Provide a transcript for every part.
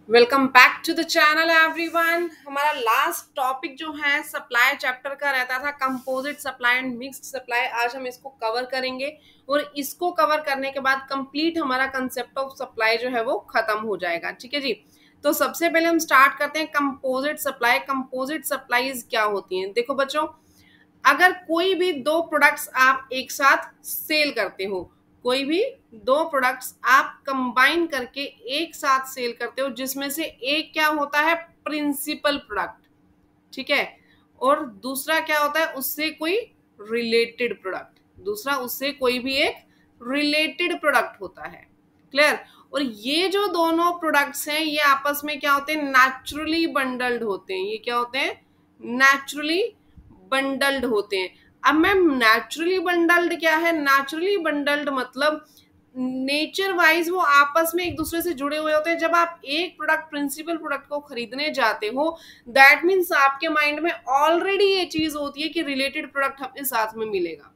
Welcome back to the channel everyone. हमारा last topic जो है सप्लाई चैप्टर का रहता था composite supply and mixed supply. आज हम इसको कवर करेंगे और इसको कवर करने के बाद कंप्लीट हमारा कंसेप्ट ऑफ सप्लाई जो है वो खत्म हो जाएगा। ठीक है जी। तो सबसे पहले हम स्टार्ट करते हैं कंपोजिट सप्लाई। कंपोजिट सप्लाईज क्या होती हैं? देखो बच्चों, अगर कोई भी दो प्रोडक्ट्स आप एक साथ सेल करते हो, कोई भी दो प्रोडक्ट्स आप कंबाइन करके एक साथ सेल करते हो, जिसमें से एक क्या होता है प्रिंसिपल प्रोडक्ट, ठीक है, और दूसरा क्या होता है उससे कोई रिलेटेड प्रोडक्ट, दूसरा उससे कोई भी एक रिलेटेड प्रोडक्ट होता है। क्लियर? और ये जो दोनों प्रोडक्ट्स हैं ये आपस में क्या होते हैं? नेचुरली बंडल्ड होते हैं। ये क्या होते हैं? नेचुरली बंडल्ड होते हैं। अब मैम नेचुरली बंडल्ड क्या है? नेचुरली बंडल्ड मतलब नेचर वाइज वो आपस में एक दूसरे से जुड़े हुए होते हैं। जब आप एक प्रोडक्ट प्रिंसिपल प्रोडक्ट को खरीदने जाते हो, दैट मीन्स आपके माइंड में ऑलरेडी ये चीज होती है कि रिलेटेड प्रोडक्ट हमें साथ में मिलेगा।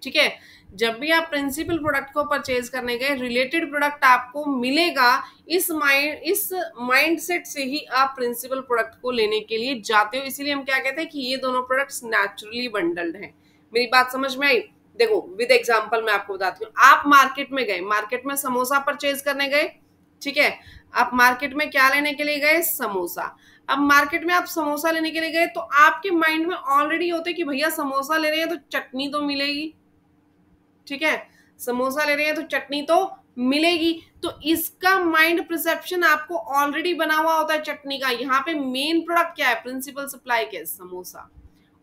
ठीक है, जब भी आप प्रिंसिपल प्रोडक्ट को परचेज करने गए, रिलेटेड प्रोडक्ट आपको मिलेगा। इस माइंड सेट से ही आप प्रिंसिपल प्रोडक्ट को लेने के लिए जाते हो। इसीलिए हम क्या कहते हैं कि ये दोनों प्रोडक्ट्स नेचुरली बंडल्ड हैं। मेरी बात समझ में आई? देखो विद एग्जांपल मैं आपको बताती हूँ। आप मार्केट में गए, मार्केट में समोसा परचेज करने गए, ठीक है, आप मार्केट में क्या लेने के लिए गए? समोसा। अब मार्केट में आप समोसा लेने के लिए गए तो आपके माइंड में ऑलरेडी होते कि भैया समोसा ले रहे हैं तो चटनी तो मिलेगी, ठीक है, समोसा ले रहे हैं तो चटनी तो मिलेगी। तो इसका माइंड परसेप्शन आपको ऑलरेडी बना हुआ होता है चटनी का। यहाँ पे मेन प्रोडक्ट क्या है? प्रिंसिपल सप्लाई क्या है? समोसा।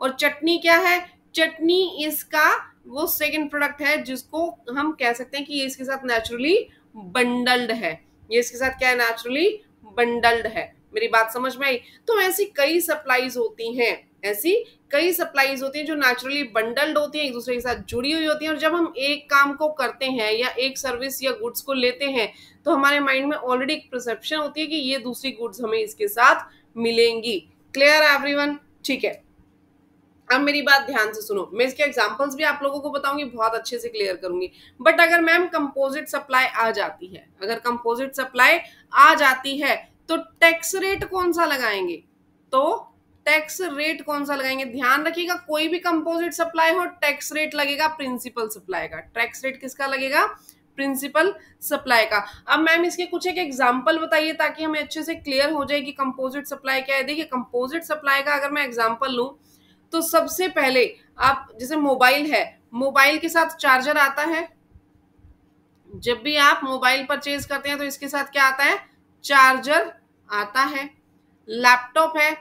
और चटनी क्या है? चटनी इसका वो सेकंड प्रोडक्ट है जिसको हम कह सकते हैं कि ये इसके साथ नेचुरली बंडल्ड है। ये इसके साथ क्या है? नेचुरली बंडल्ड है। मेरी बात समझ में आई? तो ऐसी कई सप्लाईज होती हैं, ऐसी कई सप्लाईज होती हैं जो नेचुरली बंडल्ड होती हैं, एक दूसरे के साथ जुड़ी हुई होती हैं। और जब हम एक काम को करते हैं या एक सर्विस या गुड्स को लेते हैं तो हमारे माइंड में ऑलरेडी एक परसेप्शन होती है कि ये दूसरी गुड्स हमें इसके साथ मिलेंगी। Clear everyone? ठीक है, अब मेरी बात ध्यान से सुनो। मैं इसके एग्जांपल्स भी आप लोगों को बताऊंगी, बहुत अच्छे से क्लियर करूंगी। बट अगर मैम कंपोजिट सप्लाई आ जाती है, अगर कंपोजिट सप्लाई आ जाती है तो टैक्स रेट कौन सा लगाएंगे? तो टैक्स रेट कौन सा लगाएंगे? ध्यान रखिएगा, कोई भी कंपोजिट सप्लाई हो टैक्स रेट लगेगा प्रिंसिपल सप्लाई का। टैक्स रेट किसका लगेगा? प्रिंसिपल सप्लाई का। अब मैम इसके कुछ एक एग्जांपल बताइए ताकि हमें अच्छे से क्लियर हो जाए कि कंपोजिट सप्लाई क्या है। देखिए कंपोजिट सप्लाई का अगर मैं एग्जांपल लूं तो सबसे पहले आप जैसे मोबाइल है, मोबाइल के साथ चार्जर आता है। जब भी आप मोबाइल परचेज करते हैं तो इसके साथ क्या आता है? चार्जर आता है। लैपटॉप है,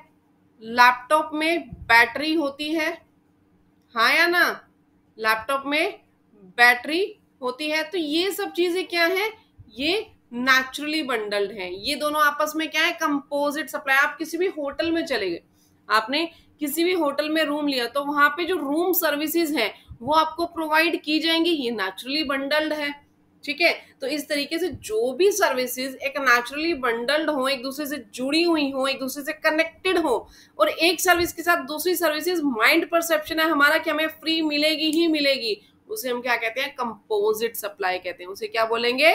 लैपटॉप में बैटरी होती है, हाँ या ना? लैपटॉप में बैटरी होती है। तो ये सब चीजें क्या है? ये नेचुरली बंडल्ड हैं। ये दोनों आपस में क्या है? Composite supply. आप किसी भी होटल में चले गए, आपने किसी भी होटल में रूम लिया तो वहां पे जो रूम सर्विसेज हैं वो आपको प्रोवाइड की जाएंगी, ये नेचुरली बंडल्ड है। ठीक है, तो इस तरीके से जो भी सर्विसेज एक नेचुरली बंडल्ड हो, एक दूसरे से जुड़ी हुई हो, एक दूसरे से कनेक्टेड हो, और एक सर्विस के साथ दूसरी सर्विसेज माइंड परसेप्शन है हमारा कि हमें फ्री मिलेगी ही मिलेगी, उसे हम क्या कहते हैं? कंपोजिट सप्लाई कहते हैं। उसे क्या बोलेंगे?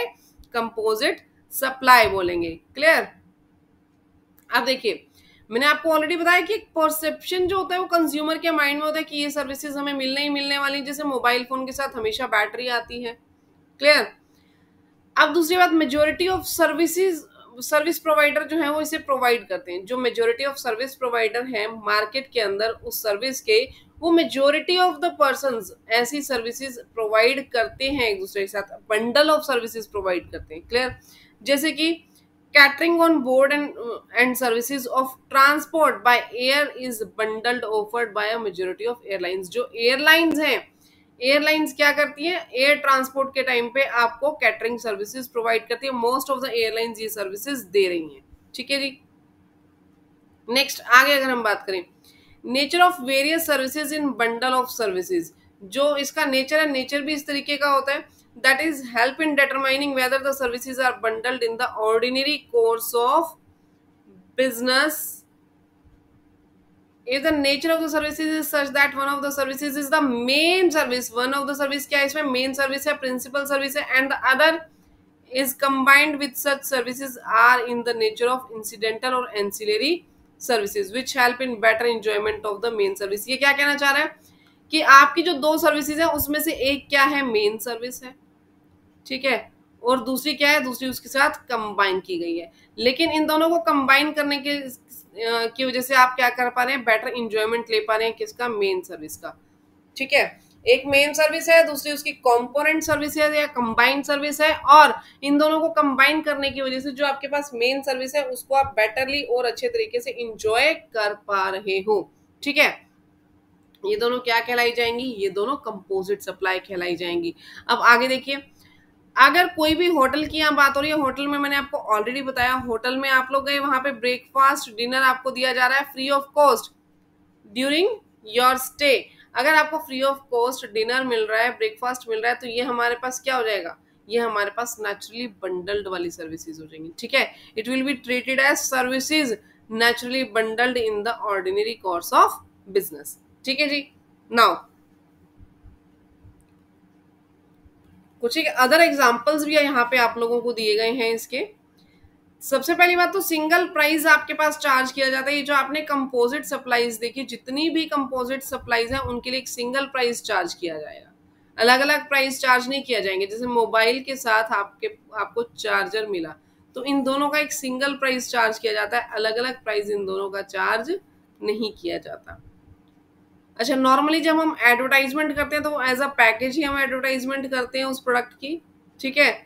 कंपोजिट सप्लाई बोलेंगे। क्लियर? अब देखिए मैंने आपको ऑलरेडी बताया कि परसेप्शन जो होता है वो कंज्यूमर के माइंड में होता है कि ये सर्विसेज हमें मिलने ही मिलने वाली। जैसे मोबाइल फोन के साथ हमेशा बैटरी आती है। क्लियर? अब दूसरी बात, majority of services, service provider जो है वो इसे प्रोवाइड करते हैं। जो मेजोरिटी ऑफ सर्विस प्रोवाइडर हैं मार्केट के अंदर उस सर्विस के, वो मेजोरिटी ऑफ द पर्संस ऐसी सर्विसेज प्रोवाइड करते हैं, एक दूसरे के साथ बंडल ऑफ सर्विसेज प्रोवाइड करते हैं। क्लियर? जैसे कि catering on board and services of transport by air is bundled offered by a majority of airlines. जो एयरलाइंस हैं, एयरलाइंस क्या करती है? एयर ट्रांसपोर्ट के टाइम पे आपको कैटरिंग सर्विसेज प्रोवाइड करती है। मोस्ट ऑफ द एयरलाइंस ये सर्विसेज दे रही हैं। ठीक है जी। नेक्स्ट आगे अगर हम बात करें, nature of various services in bundle of services, जो इसका नेचर है, नेचर भी इस तरीके का होता है, that is help in determining whether the services are bundled in the ordinary course of business. If the nature of the services is such that one of the services is the main service, one of the service क्या है? इसमें main service है, principal service है, and the other is combined with such services are in the nature of incidental or ancillary services which help in better enjoyment of the main service। ये क्या कहना चाह रहा है कि आपकी जो दो सर्विसेज है उसमें से एक क्या है, मेन सर्विस है, ठीक है, और दूसरी क्या है, दूसरी उसके साथ कंबाइन की गई है। लेकिन इन दोनों को कंबाइन करने के की वजह से आप क्या कर पा रहे हैं, बेटर इंजॉयमेंट ले पा रहे हैं किसका, मेन सर्विस का, ठीक है। एक मेन सर्विस है, दूसरी उसकी कंपोनेंट सर्विस है या कंबाइंड सर्विस है, और इन दोनों को कंबाइन करने की वजह से जो आपके पास मेन सर्विस है उसको आप बेटरली और अच्छे तरीके से इंजॉय कर पा रहे हो, ठीक है। ये दोनों क्या कहलाई जाएंगी, ये दोनों कंपोजिट सप्लाई कहलाई जाएंगी। अब आगे देखिए, अगर कोई भी होटल की यहाँ बात हो रही है, होटल में मैंने आपको ऑलरेडी बताया, होटल में आप लोग गए, वहां पे ब्रेकफास्ट डिनर आपको दिया जा रहा है free of cost during your stay. अगर आपको फ्री ऑफ कॉस्ट डिनर मिल रहा है, ब्रेकफास्ट मिल रहा है, तो ये हमारे पास क्या हो जाएगा, ये हमारे पास नेचुरली बंडल्ड वाली सर्विसेज हो जाएंगी, ठीक है। It will be treated as services naturally bundled in the ordinary course of business, ठीक है जी। नाउ कुछ एक अदर एग्जांपल्स भी यहाँ पे आप लोगों को दिए गए हैं इसके। सबसे पहली बात तो सिंगल प्राइस आपके पास चार्ज किया जाता है। ये जो आपने कंपोजिट सप्लाईज देखी, जितनी भी कंपोजिट सप्लाईज हैं उनके लिए एक सिंगल प्राइस चार्ज किया जाएगा, अलग अलग प्राइस चार्ज नहीं किया जाएंगे। जैसे मोबाइल के साथ आपको चार्जर मिला, तो इन दोनों का एक सिंगल प्राइस चार्ज किया जाता है, अलग अलग प्राइस इन दोनों का चार्ज नहीं किया जाता। अच्छा, नॉर्मली जब हम एडवर्टाइजमेंट करते हैं तो एज अ पैकेज ही हम एडवर्टाइजमेंट करते हैं उस प्रोडक्ट की, ठीक है।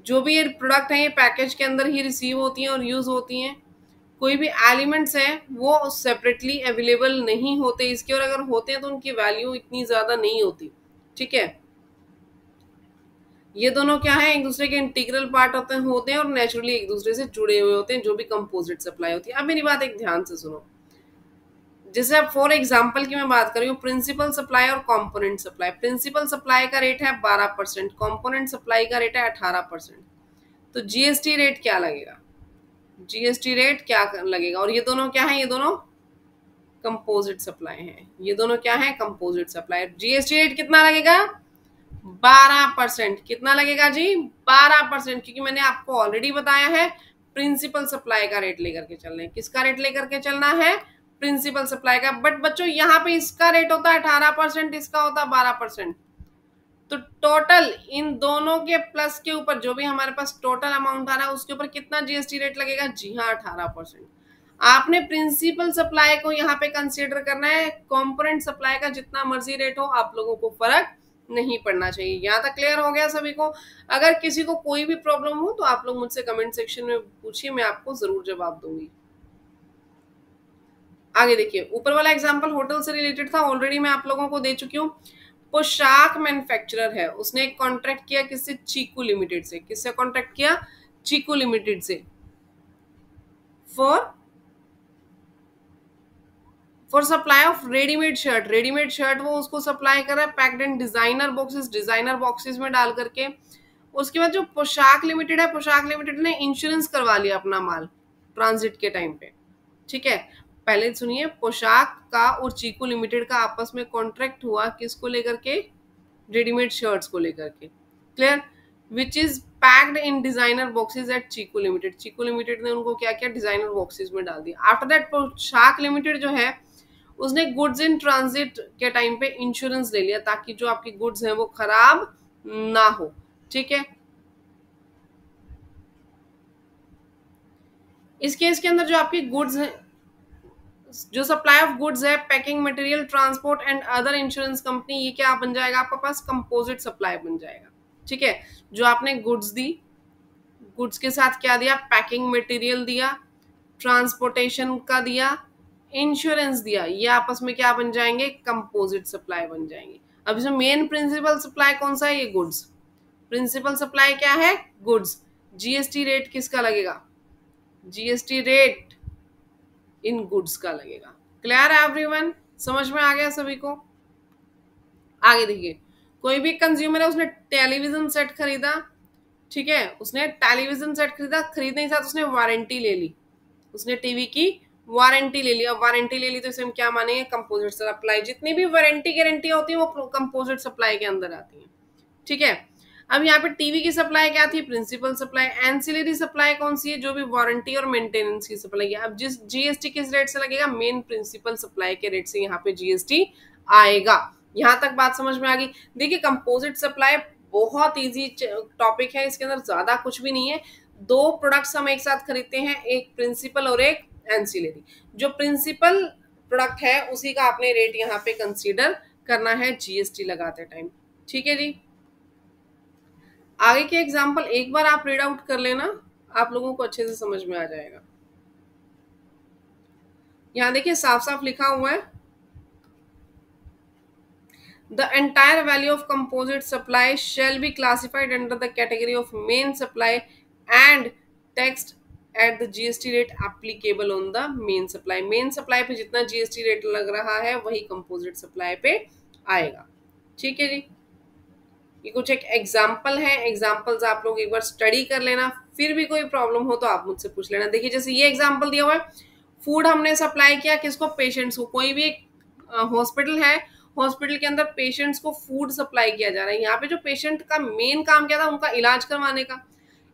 जो भी ये प्रोडक्ट है ये पैकेज के अंदर ही रिसीव होती हैं और यूज होती हैं। कोई भी एलिमेंट्स हैं वो सेपरेटली अवेलेबल नहीं होते इसके, और अगर होते हैं तो उनकी वैल्यू इतनी ज्यादा नहीं होती, ठीक है। ये दोनों क्या है, एक दूसरे के इंटीग्रल पार्ट होते हैं और नेचुरली एक दूसरे से जुड़े हुए होते हैं, जो भी कंपोजिट सप्लाई होती है। अब मेरी बात एक ध्यान से सुनो, जैसे अब फॉर एग्जाम्पल की मैं बात कर रही हूँ, प्रिंसिपल सप्लाई और कंपोनेंट सप्लाई। प्रिंसिपल सप्लाई का रेट है 12%, कंपोनेंट सप्लाई का रेट है 18%। तो जीएसटी रेट क्या लगेगा, जीएसटी रेट क्या लगेगा, और ये दोनों क्या है, ये दोनों कंपोजिट सप्लाई है, ये दोनों क्या है, कंपोजिट सप्लाई। जीएसटी रेट कितना लगेगा, 12%। कितना लगेगा जी, 12%, क्योंकि मैंने आपको ऑलरेडी बताया है प्रिंसिपल सप्लाई का रेट लेकर के चलना है। किसका रेट लेकर के चलना है, प्रिंसिपल सप्लाई का। बट बच्चों यहाँ पे इसका रेट होता है 18%, इसका होता है 12%। तो टोटल इन दोनों के प्लस के ऊपर जो भी हमारे पास टोटल अमाउंट आ रहा है उसके ऊपर कितना जीएसटी रेट लगेगा, जी हाँ 18%। आपने प्रिंसिपल सप्लाई को यहाँ पे कंसीडर करना है, कंपोनेंट सप्लाई का जितना मर्जी रेट हो आप लोगों को फर्क नहीं पड़ना चाहिए। यहाँ तक क्लियर हो गया सभी को। अगर किसी को कोई भी प्रॉब्लम हो तो आप लोग मुझसे कमेंट सेक्शन में पूछिए, मैं आपको जरूर जवाब दूंगी। आगे देखिए, ऊपर वाला एग्जांपल होटल से रिलेटेड था, ऑलरेडी मैं आप लोगों को दे चुकी हूँ। पोशाक मैन्युफैक्चरर है, उसने एक कॉन्ट्रैक्ट किया किससे, चीकू लिमिटेड से। किससे कॉन्ट्रैक्ट किया, चीकू लिमिटेड से, for supply of readymade shirt. Readymade shirt वो उसको सप्लाई कर रहा है packed in designer boxes, designer boxes में डाल करके। उसके बाद जो पोशाक लिमिटेड है, पोशाक लिमिटेड ने इंश्योरेंस करवा लिया अपना माल ट्रांजिट के टाइम पे, ठीक है। पहले सुनिए, पोशाक का और चीकू लिमिटेड का आपस में कॉन्ट्रैक्ट हुआ किसको लेकर के, रेडीमेड शर्ट्स को लेकर के, clear, which is packed in designer boxes at Chiku limited. Chiku limited ने उनको क्या किया, डिजाइनर बॉक्सेस में डाल दिया। आफ्टर दैट पोशाक लिमिटेड जो है उसने गुड्स इन ट्रांजिट के टाइम पे इंश्योरेंस ले लिया ताकि जो आपकी गुड्स हैं वो खराब ना हो, ठीक है। इस केस के अंदर जो आपकी गुड्स हैं, जो सप्लाई ऑफ गुड्स है, packing material, transport and other insurance company, ये क्या बन जाएगा आपके पास, कंपोजिट सप्लाई बन जाएगा, ठीक है। जो आपने गुड्स दी, गुड्स के साथ क्या दिया, पैकिंग मटेरियल दिया, ट्रांसपोर्टेशन का दिया, इंश्योरेंस दिया, ये आपस में क्या बन जाएंगे, कंपोजिट सप्लाई बन जाएंगे। अब इसमें मेन प्रिंसिपल सप्लाई कौन सा है, ये गुड्स। प्रिंसिपल सप्लाई क्या है, गुड्स। जीएसटी रेट किसका लगेगा, जीएसटी रेट इन गुड्स का लगेगा। क्लियर है एवरीवन, समझ में आ गया सभी को। आगे देखिए, कोई भी कंज्यूमर है, उसने टेलीविजन सेट खरीदा, ठीक है, उसने टेलीविजन सेट खरीदा, खरीदने के साथ उसने वारंटी ले ली, उसने टीवी की वारंटी ले ली। अब वारंटी ले ली तो इसे हम क्या मानेंगे, कंपोजिट सप्लाई। जितनी भी वारंटी गारंटी होती है वो कंपोजिट सप्लाई के अंदर आती है, ठीक है। अब यहाँ पे टीवी की सप्लाई क्या थी, प्रिंसिपल सप्लाई। एंसिलरी सप्लाई कौन सी है, जो भी वारंटी और मेंटेनेंस की सप्लाई है। अब जिस जीएसटी किस रेट से लगेगा, मेन प्रिंसिपल सप्लाई के रेट से यहाँ पे जीएसटी आएगा। यहाँ तक बात समझ में आ गई। देखिए कंपोजिट सप्लाई बहुत इजी टॉपिक है, इसके अंदर ज्यादा कुछ भी नहीं है। दो प्रोडक्ट्स हम एक साथ खरीदते हैं, एक प्रिंसिपल और एक एंसिलरी। जो प्रिंसिपल प्रोडक्ट है उसी का आपने रेट यहाँ पे कंसीडर करना है जीएसटी लगाते टाइम। ठीक है जी। आगे के एग्जाम्पल एक बार आप रीड आउट कर लेना, आप लोगों को अच्छे से समझ में आ जाएगा। यहां देखिए साफ साफ लिखा हुआ है, the entire value of composite supply shall be classified under the category of main supply and taxed at the GST rate applicable on the main supply. Main supply पे जितना जीएसटी रेट लग रहा है वही कंपोजिट सप्लाई पे आएगा। ठीक है जी। ये कुछ एक एग्जाम्पल है, एग्जाम्पल्स आप लोग एक बार स्टडी कर लेना, फिर भी कोई प्रॉब्लम हो तो आप मुझसे पूछ लेना। देखिए जैसे ये एग्जाम्पल दिया हुआ है, फूड हमने सप्लाई किया किसको, पेशेंट्स को। कोई भी एक हॉस्पिटल है, हॉस्पिटल के अंदर पेशेंट्स को फूड सप्लाई किया जा रहा है। यहाँ पे जो पेशेंट का मेन काम क्या था, उनका इलाज करवाने का।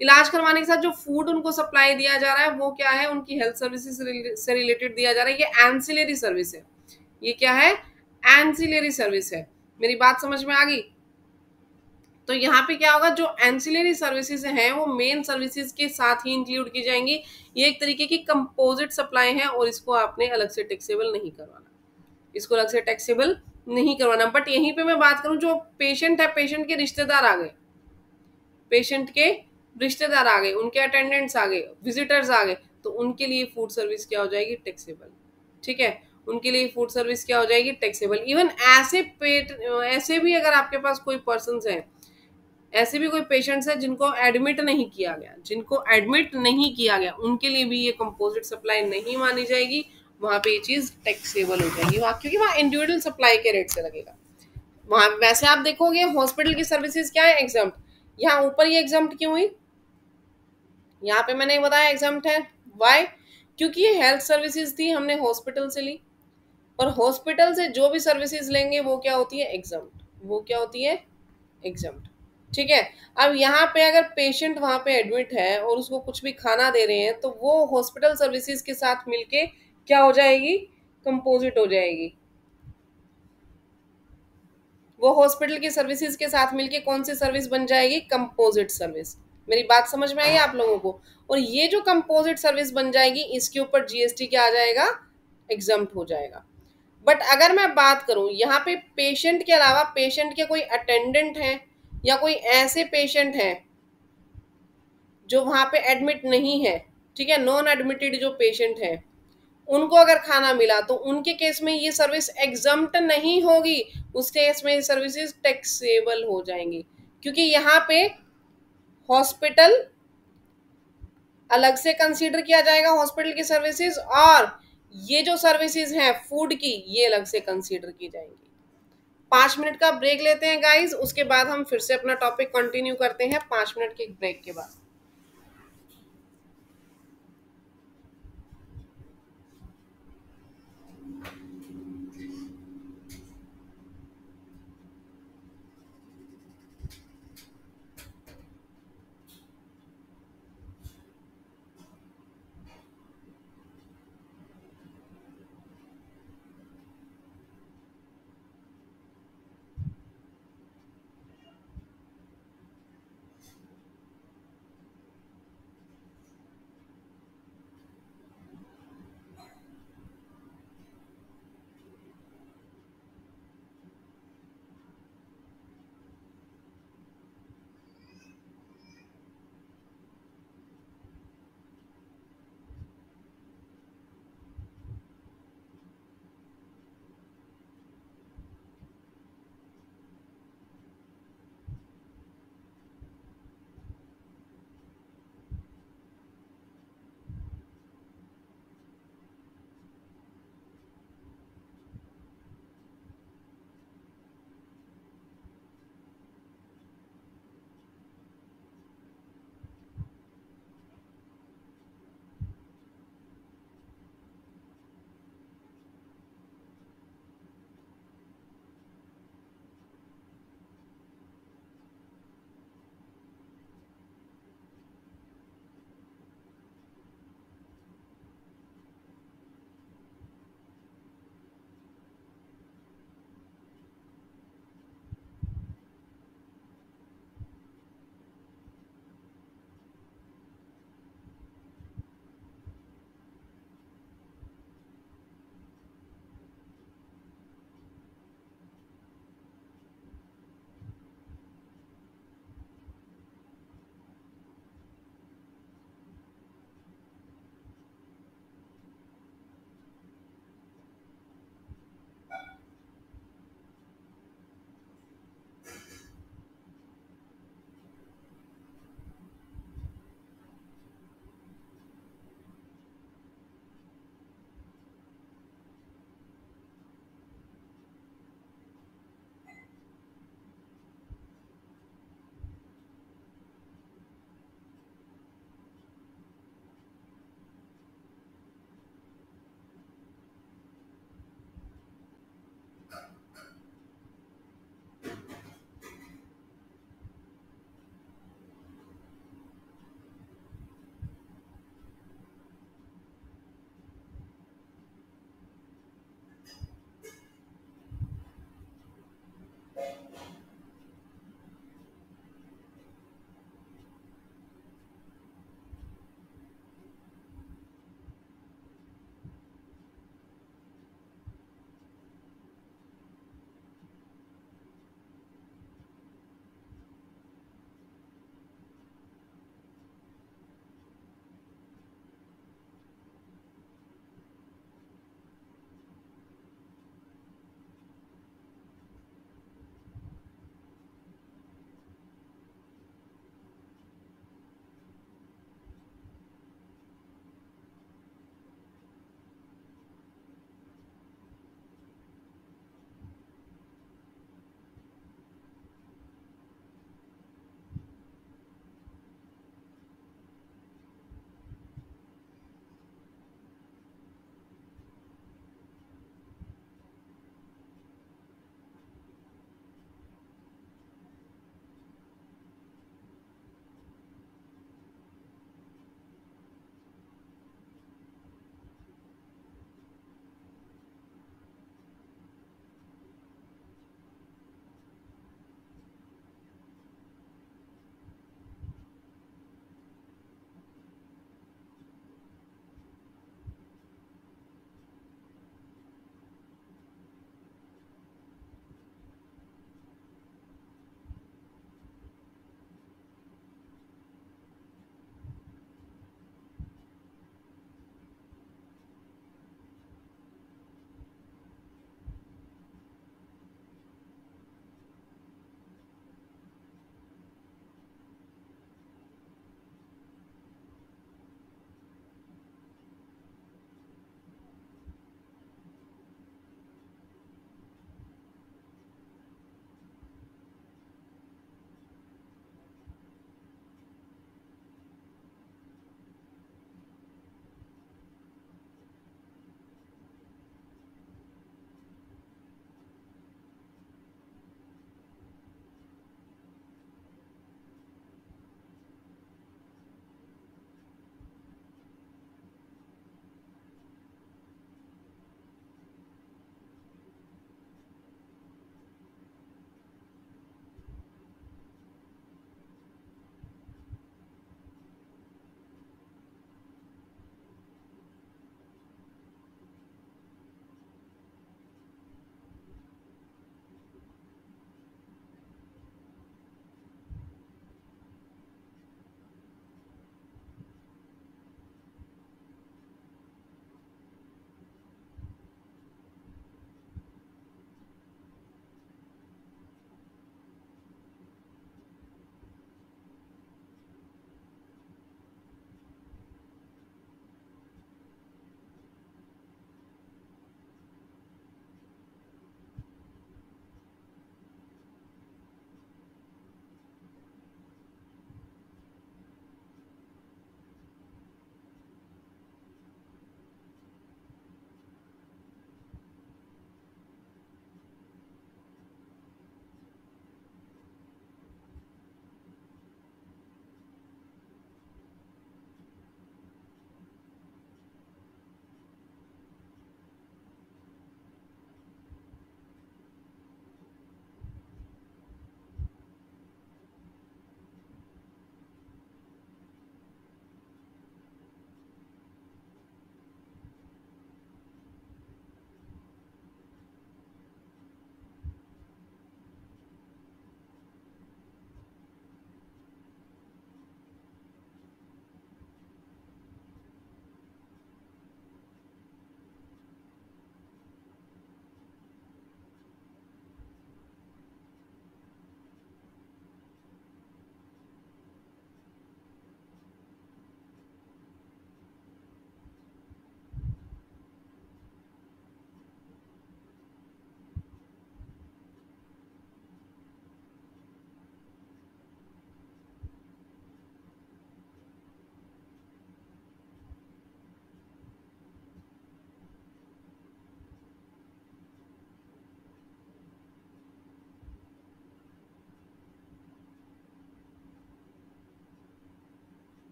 इलाज करवाने के साथ जो फूड उनको सप्लाई दिया जा रहा है वो क्या है, उनकी हेल्थ सर्विसेज से रिलेटेड दिया जा रहा है। ये एंसिलरी सर्विस है। ये क्या है, एंसिलरी सर्विस है। मेरी बात समझ में आ गई। तो यहाँ पे क्या होगा, जो एंसिलरी सर्विसेज हैं वो मेन सर्विसेज के साथ ही इंक्लूड की जाएंगी। ये एक तरीके की कंपोजिट सप्लाई है और इसको आपने अलग से टैक्सेबल नहीं करवाना, इसको अलग से टैक्सेबल नहीं करवाना। बट यहीं पे मैं बात करूं, जो पेशेंट है, पेशेंट के रिश्तेदार आ गए, पेशेंट के रिश्तेदार आ गए, उनके अटेंडेंट्स आ गए, विजिटर्स आ गए, तो उनके लिए फूड सर्विस क्या हो जाएगी, टैक्सेबल। ठीक है, उनके लिए फूड सर्विस क्या हो जाएगी, टैक्सेबल। इवन ऐसे भी अगर आपके पास कोई पर्सन है, ऐसे भी कोई पेशेंट्स है जिनको एडमिट नहीं किया गया, जिनको एडमिट नहीं किया गया, उनके लिए भी ये कंपोजिट सप्लाई नहीं मानी जाएगी। वहां पे ये चीज टैक्सेबल हो जाएगी वहां, क्योंकि वहां इंडिविजुअल सप्लाई के रेट से लगेगा। वहां वैसे आप देखोगे हॉस्पिटल की सर्विसेज क्या है, एग्जाम्प्ट। यहाँ ऊपर ये एग्जाम्प्ट क्यों हुई, यहाँ पे मैंने बताया एग्जाम्प्ट है। वाई, क्योंकि ये हेल्थ सर्विसेज थी, हमने हॉस्पिटल से ली, और हॉस्पिटल से जो भी सर्विसेज लेंगे वो क्या होती है, एग्जाम्प्ट। वो क्या होती है, एग्जाम्प्ट। ठीक है। अब यहाँ पे अगर पेशेंट वहां पे एडमिट है और उसको कुछ भी खाना दे रहे हैं, तो वो हॉस्पिटल सर्विसेज के साथ मिलके क्या हो जाएगी, कंपोजिट हो जाएगी। वो हॉस्पिटल की सर्विसेज के साथ मिलके कौन सी सर्विस बन जाएगी, कंपोजिट सर्विस। मेरी बात समझ में आई आप लोगों को। और ये जो कंपोजिट सर्विस बन जाएगी, इसके ऊपर जीएसटी क्या आ जाएगा, एग्जम्प्ट हो जाएगा। बट अगर मैं बात करूं यहाँ पे पेशेंट के अलावा, पेशेंट के कोई अटेंडेंट है या कोई ऐसे पेशेंट हैं जो वहां पे एडमिट नहीं है, ठीक है, नॉन एडमिटेड जो पेशेंट है, उनको अगर खाना मिला तो उनके केस में ये सर्विस एग्जम्प्ट नहीं होगी। उस केस में सर्विसेज टैक्सेबल हो जाएंगी, क्योंकि यहाँ पे हॉस्पिटल अलग से कंसीडर किया जाएगा, हॉस्पिटल की सर्विसेज, और ये जो सर्विसेज हैं फूड की, ये अलग से कंसीडर की जाएंगी। 5 मिनट का ब्रेक लेते हैं गाइज, उसके बाद हम फिर से अपना टॉपिक कंटिन्यू करते हैं 5 मिनट के ब्रेक के बाद।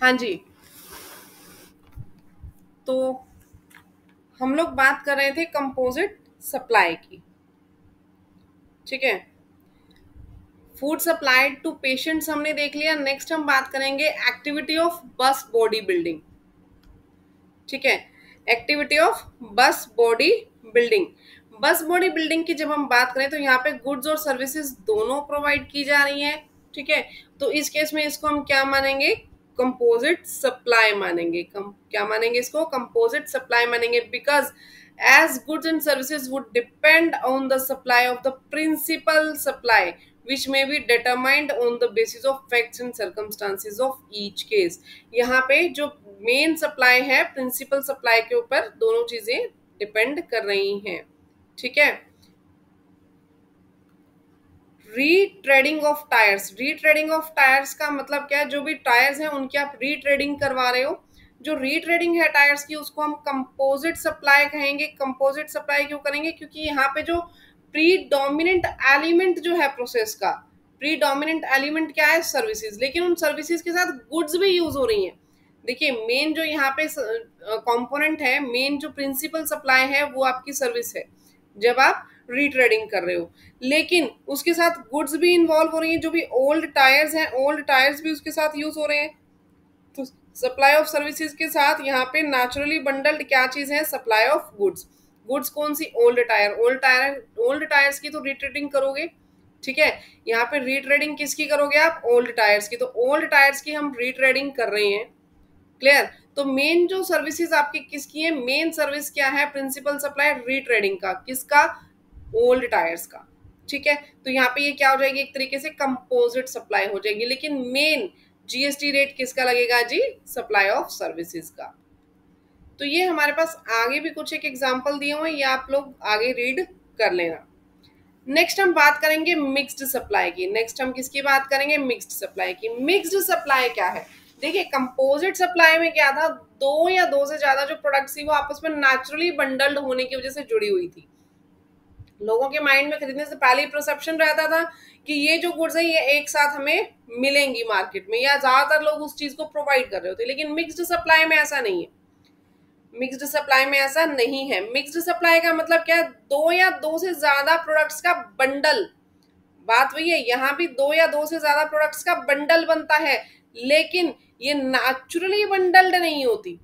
हाँ जी, तो हम लोग बात कर रहे थे कंपोजिट सप्लाई की, ठीक है। फूड सप्लाइड टू पेशेंट्स हमने देख लिया। नेक्स्ट हम बात करेंगे एक्टिविटी ऑफ बस बॉडी बिल्डिंग, ठीक है। एक्टिविटी ऑफ बस बॉडी बिल्डिंग। बस बॉडी बिल्डिंग की जब हम बात करें तो यहाँ पे गुड्स और सर्विसेज दोनों प्रोवाइड की जा रही हैं, ठीक है। तो इस केस में इसको हम क्या मानेंगे, कंपोजिट सप्लाई मानेंगे। क्या मानेंगे इसको, कंपोजिट सप्लाई मानेंगे, because as goods and services would depend on the supply of the principal supply which may be determined on the basis of facts and circumstances of each case। यहाँ पे जो main supply है principal supply के ऊपर दोनों चीजें depend कर रही हैं, ठीक है। Retreading of tyres. Retreading of tyres का मतलब क्या है, जो भी टायर्स हैं उनकी आप रीट्रेडिंग करवा रहे हो। जो रीट्रेडिंग है टायर्स की उसको हम कंपोजिट सप्लाई कहेंगे। कंपोजिट सप्लाई क्यों करेंगे, क्योंकि यहाँ पे जो प्रीडोमिनेंट एलिमेंट जो है प्रोसेस का, प्रीडोमिनेंट एलिमेंट क्या है, सर्विसेज, लेकिन उन सर्विसेज के साथ गुड्स भी यूज हो रही हैं। देखिए मेन जो यहाँ पे कंपोनेंट है, मेन जो प्रिंसिपल सप्लाई है वो आपकी सर्विस है जब आप रीट्रेडिंग कर रहे हो, लेकिन उसके साथ गुड्स भी इन्वॉल्व हो रही हैं। जो भी ओल्ड टायर्स हैं, ओल्ड टायर्स भी उसके साथ यूज हो रहे हैं। तो सप्लाई ऑफ सर्विसेज के साथ यहाँ पे नेचुरली बंडल्ड क्या चीज है, सप्लाई ऑफ गुड्स। गुड्स कौन सी, ओल्ड टायर। ओल्ड टायर्स की तो रीट्रेडिंग करोगे, ठीक है। यहाँ पे रीट्रेडिंग किसकी करोगे आप, ओल्ड टायर्स की। तो ओल्ड टायर्स की हम रीट्रेडिंग कर रहे हैं, क्लियर। तो मेन जो सर्विसेज आपकी किसकी है, मेन सर्विस क्या है, प्रिंसिपल सप्लाई रीट्रेडिंग का, किसका, ओल्ड टायर्स का, ठीक है। तो यहाँ पे ये क्या हो जाएगी, एक तरीके से कंपोजिट सप्लाई हो जाएगी, लेकिन मेन जीएसटी रेट किसका लगेगा जी, सप्लाई ऑफ सर्विसेज का। तो ये हमारे पास आगे भी कुछ एक एग्जांपल दिए हुए हैं, ये आप लोग आगे रीड कर लेना। नेक्स्ट हम बात करेंगे मिक्स्ड सप्लाई की। नेक्स्ट हम किसकी बात करेंगे, मिक्स्ड सप्लाई की। मिक्स्ड सप्लाई क्या है, देखिए कंपोजिट सप्लाई में क्या था, दो या दो से ज्यादा जो प्रोडक्ट्स थी वो आपस में नेचुरली बंडल्ड होने की वजह से जुड़ी हुई थी। लोगों के माइंड में खरीदने से पहले ही परसेप्शन रहता था कि ये जो गुड्स है ये एक साथ हमें मिलेंगी मार्केट में, या ज्यादातर लोग उस चीज को प्रोवाइड कर रहे होते। लेकिन मिक्स्ड सप्लाई में ऐसा नहीं है। मिक्स्ड सप्लाई में ऐसा नहीं है। मिक्स्ड सप्लाई का मतलब क्या है, दो या दो से ज्यादा प्रोडक्ट्स का बंडल। बात वही है, यहाँ भी दो या दो से ज्यादा प्रोडक्ट्स का बंडल बनता है, लेकिन ये नेचुरली बंडल्ड नहीं होती।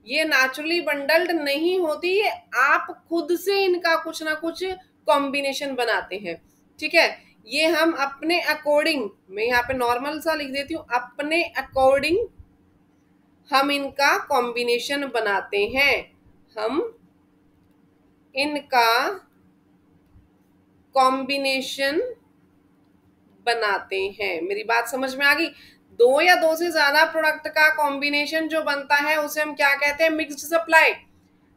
ये नेचुरली बंडल्ड नहीं होती, ये आप खुद से इनका कुछ ना कुछ कॉम्बिनेशन बनाते हैं, ठीक है। ये हम अपने अकॉर्डिंग, मैं यहाँ पे नॉर्मल सा लिख देती हूँ, अपने अकॉर्डिंग हम इनका कॉम्बिनेशन बनाते हैं। हम इनका कॉम्बिनेशन बनाते हैं। मेरी बात समझ में आ गई। दो या दो से ज्यादा प्रोडक्ट का कॉम्बिनेशन जो बनता है उसे हम क्या कहते हैं, मिक्स्ड सप्लाई।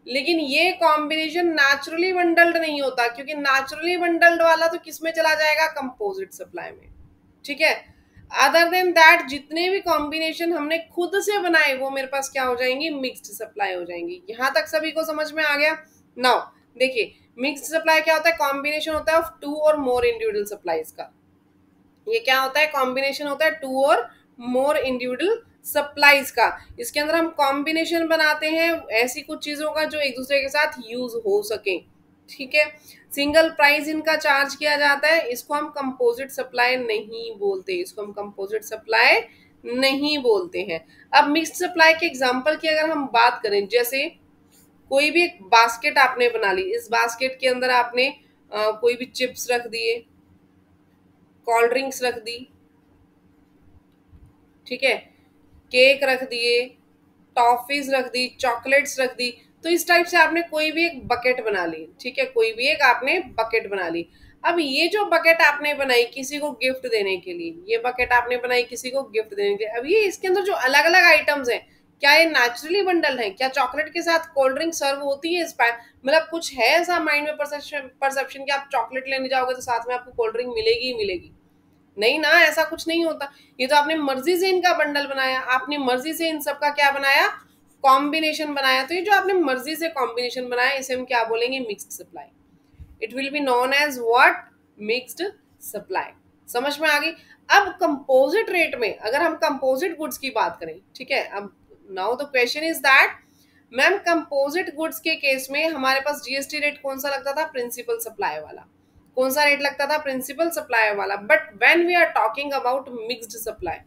लेकिन ये कॉम्बिनेशन नेचुरली बंडल्ड नहीं होता, क्योंकि नेचुरली बंडल्ड वाला तो किस में चला जाएगा, कंपोजिट सप्लाई में, ठीक है। अदर देन दैट जितने भी कॉम्बिनेशन हमने खुद से बनाए वो मेरे पास क्या हो जाएंगी, मिक्स्ड सप्लाई हो जाएंगी। यहां तक सभी को समझ में आ गया। नाउ देखिए मिक्स्ड सप्लाई क्या होता है, कॉम्बिनेशन होता है ऑफ टू और मोर इंडिविजुअल सप्लाईज का। ये क्या होता है, कॉम्बिनेशन होता है टू और मोर इंडिविजुअल सप्लाईज का। इसके अंदर हम कॉम्बिनेशन बनाते हैं ऐसी कुछ चीजों का जो एक दूसरे के साथ यूज हो सके, ठीक है। सिंगल प्राइस इनका चार्ज किया जाता है, इसको हम कंपोजिट सप्लाई नहीं बोलते, इसको हम कंपोजिट सप्लाई नहीं बोलते हैं। अब मिक्स्ड सप्लाई के एग्जांपल की अगर हम बात करें, जैसे कोई भी एक बास्केट आपने बना ली, इस बास्केट के अंदर आपने कोई भी चिप्स रख दिए, कोल्ड ड्रिंक्स रख दी, ठीक है, केक रख दिए, टॉफीज रख दी, चॉकलेट्स रख दी। तो इस टाइप से आपने कोई भी एक बकेट बना ली, ठीक है, कोई भी एक आपने बकेट बना ली। अब ये जो बकेट आपने बनाई किसी को गिफ्ट देने के लिए, ये बकेट आपने बनाई किसी को गिफ्ट देने के लिए, अब ये इसके अंदर जो अलग अलग आइटम्स हैं क्या ये नेचुरली बंडल है, क्या चॉकलेट के साथ कोल्ड ड्रिंक सर्व होती है, मतलब कुछ है ऐसा माइंड में परसेप्शन कि आप चॉकलेट लेने जाओगे तो साथ में आपको कोल्ड ड्रिंक मिलेगी ही मिलेगी, नहीं ना, ऐसा कुछ नहीं होता। ये तो आपने मर्जी से इनका बंडल बनाया, आपने मर्जी से इन सबका क्या बनाया, कॉम्बिनेशन बनाया। तो ये जो आपने मर्जी से कॉम्बिनेशन बनाया इसे हम क्या बोलेंगे, mixed supply. It will be known as what, mixed supply. समझ में आ गई। अब कंपोजिट रेट में अगर हम कंपोजिट गुड्स की बात करें, ठीक है, अब now the question is that ma'am composite goods के केस में हमारे पास जीएसटी रेट कौन सा लगता था, प्रिंसिपल सप्लाई वाला। कौन सा रेट लगता था, प्रिंसिपल सप्लाई वाला। But when we are talking about mixed supply,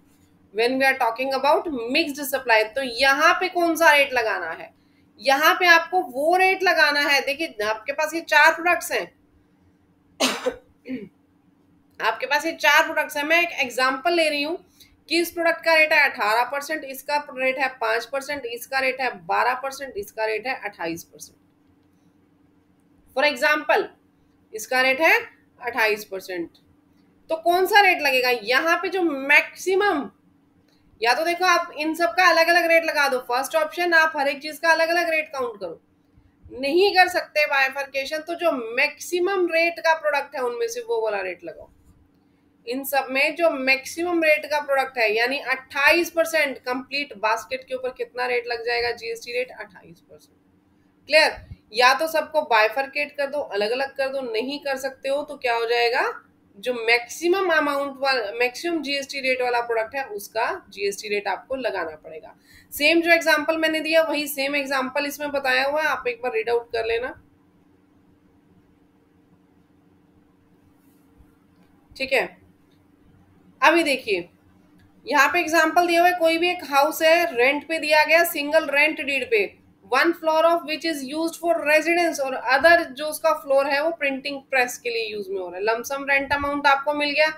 when we are talking about mixed supply, तो यहाँ पे कौन सा रेट लगाना है, यहाँ पे आपको वो रेट लगाना है। देखिए आपके पास ये चार प्रोडक्ट्स हैं आपके पास ये चार प्रोडक्ट्स हैं। मैं एक एग्जांपल ले रही हूँ कि इस प्रोडक्ट का रेट है 18%, इसका रेट है 5%, इसका रेट है 12%, इसका रेट है 28%। फॉर एग्जाम्पल इसका रेट है 28%। तो कौन सा रेट लगेगा यहाँ पे जो मैक्सिमम, या तो देखो आप इन सब का अलग अलग रेट लगा दो, फर्स्ट ऑप्शन आप हर एक चीज का अलग अलग रेट काउंट करो, नहीं कर सकते बाइफरकेशन, तो जो मैक्सिमम रेट का प्रोडक्ट है उनमें से वो वाला रेट लगाओ। इन सब में जो मैक्सिमम रेट का प्रोडक्ट है यानी 28%, कंप्लीट बास्केट के ऊपर कितना रेट लग जाएगा, जीएसटी रेट 28%। क्लियर। या तो सबको बाइफरकेट कर दो, अलग अलग कर दो, नहीं कर सकते हो तो क्या हो जाएगा, जो मैक्सिमम अमाउंट वाला मैक्सिमम जीएसटी रेट वाला प्रोडक्ट है उसका जीएसटी रेट आपको लगाना पड़ेगा। सेम जो एग्जांपल मैंने दिया वही सेम एग्जांपल इसमें बताया हुआ है, आप एक बार रीड आउट कर लेना, ठीक है। अभी देखिए यहाँ पे एग्जांपल दिया हुआ है, कोई भी एक हाउस है, रेंट पे दिया गया, सिंगल रेंट डीड पे, one floor of which is used for residence, और अदर जो उसका फ्लोर है वो प्रिंटिंग प्रेस के लिए यूज में हो रहा है। लमसम रेंट अमाउंट आपको मिल गया,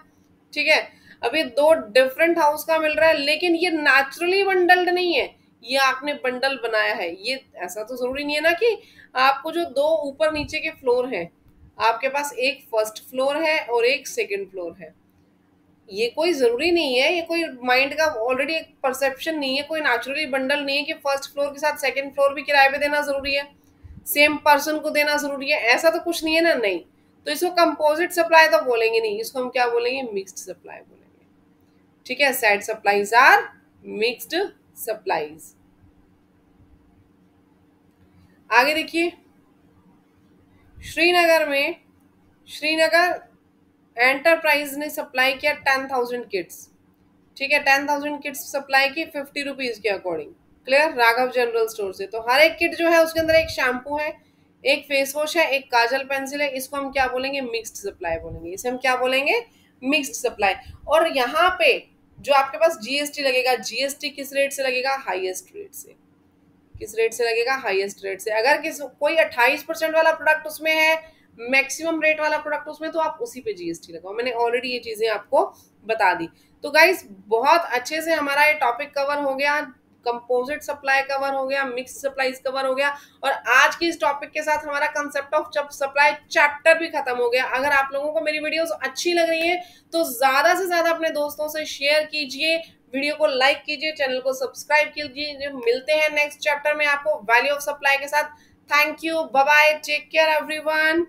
ठीक है। अभी दो डिफरेंट हाउस का मिल रहा है, लेकिन ये नेचुरली बंडल्ड नहीं है, ये आपने बंडल बनाया है। ये ऐसा तो जरूरी नहीं है ना कि आपको जो दो ऊपर नीचे के फ्लोर है, आपके पास एक फर्स्ट फ्लोर है और एक सेकंड फ्लोर है, ये कोई जरूरी नहीं है, ये कोई माइंड का ऑलरेडी एक परसेप्शन नहीं है, कोई नेचुरली बंडल नहीं है कि फर्स्ट फ्लोर के साथ सेकंड फ्लोर भी किराए पे देना जरूरी है, सेम पर्सन को देना जरूरी है, ऐसा तो कुछ नहीं है ना, नहीं। तो इसको कंपोजिट सप्लाई तो बोलेंगे नहीं, इसको हम क्या बोलेंगे, मिक्स्ड सप्लाई बोलेंगे, ठीक है। Set supplies are mixed supplies. आगे देखिए, श्रीनगर एंटरप्राइज ने सप्लाई किया 10,000 किट्स, ठीक है, 10,000 किट्स सप्लाई की 50 रुपीज के according. Clear. Raghav general store से। तो हर एक किट जो है उसके अंदर एक शैम्पू है, एक फेस वॉश है, एक काजल पेंसिल है, इसको हम क्या बोलेंगे, मिक्स्ड सप्लाई बोलेंगे, इसे हम क्या बोलेंगे, मिक्स्ड सप्लाई। और यहाँ पे जो आपके पास जीएसटी लगेगा, जीएसटी किस रेट से लगेगा, हाईएस्ट रेट से। किस रेट से लगेगा, हाईएस्ट रेट से। अगर कोई 28% वाला प्रोडक्ट उसमें है, मैक्सिमम रेट वाला प्रोडक्ट उसमें, तो आप उसी पे जीएसटी लगाओ। मैंने ऑलरेडी ये चीजें आपको बता दी। तो गाइस बहुत अच्छे से हमारा ये टॉपिक कवर हो गया, कंपोजिट सप्लाई कवर हो गया, मिक्स सप्लाईज कवर हो गया, और आज की इस टॉपिक के साथ हमारा कंसेप्ट ऑफ सप्लाई चैप्टर भी खत्म हो गया। अगर आप लोगों को मेरी वीडियोस अच्छी लग रही है तो ज्यादा से ज्यादा अपने दोस्तों से शेयर कीजिए, वीडियो को लाइक कीजिए, चैनल को सब्सक्राइब कीजिए। मिलते हैं नेक्स्ट चैप्टर में आपको वैल्यू ऑफ सप्लाई के साथ। Thank you, bye bye, take care everyone.